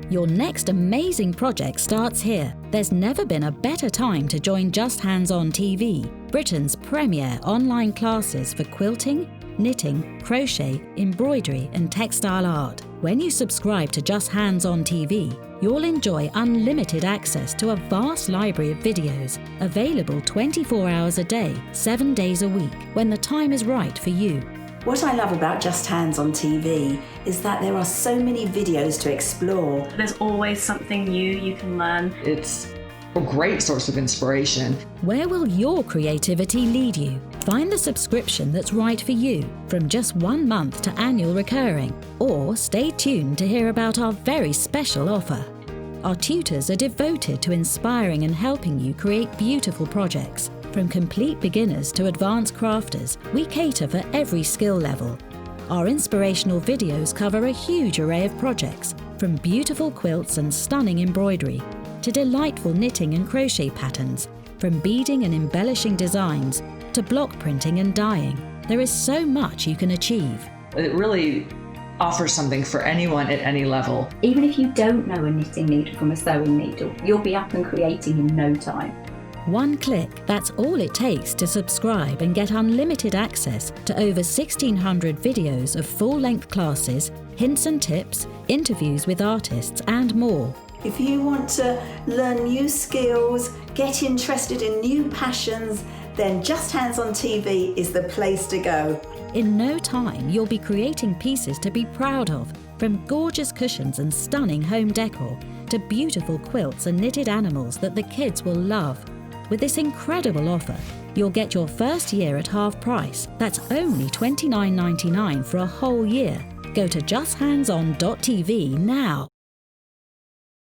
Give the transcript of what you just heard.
Your next amazing project starts here. There's never been a better time to join Justhands-on.tv, Britain's premier online classes for quilting, knitting, crochet, embroidery and textile art. When you subscribe to Justhands-on.tv, you'll enjoy unlimited access to a vast library of videos, available 24 hours a day, 7 days a week, when the time is right for you. What I love about Justhands-on.tv is that there are so many videos to explore. There's always something new you can learn. It's a great source of inspiration. Where will your creativity lead you? Find the subscription that's right for you, from just 1 month to annual recurring, or stay tuned to hear about our very special offer. Our tutors are devoted to inspiring and helping you create beautiful projects. From complete beginners to advanced crafters, we cater for every skill level. Our inspirational videos cover a huge array of projects, from beautiful quilts and stunning embroidery, to delightful knitting and crochet patterns, from beading and embellishing designs, to block printing and dyeing. There is so much you can achieve. It really offers something for anyone at any level. Even if you don't know a knitting needle from a sewing needle, you'll be up and creating in no time. One click, that's all it takes to subscribe and get unlimited access to over 1,600 videos of full-length classes, hints and tips, interviews with artists and more. If you want to learn new skills, get interested in new passions, then Justhands-on.tv is the place to go. In no time, you'll be creating pieces to be proud of, from gorgeous cushions and stunning home decor to beautiful quilts and knitted animals that the kids will love. With this incredible offer, you'll get your first year at half price. That's only $29.99 for a whole year. Go to Justhands-on.tv now.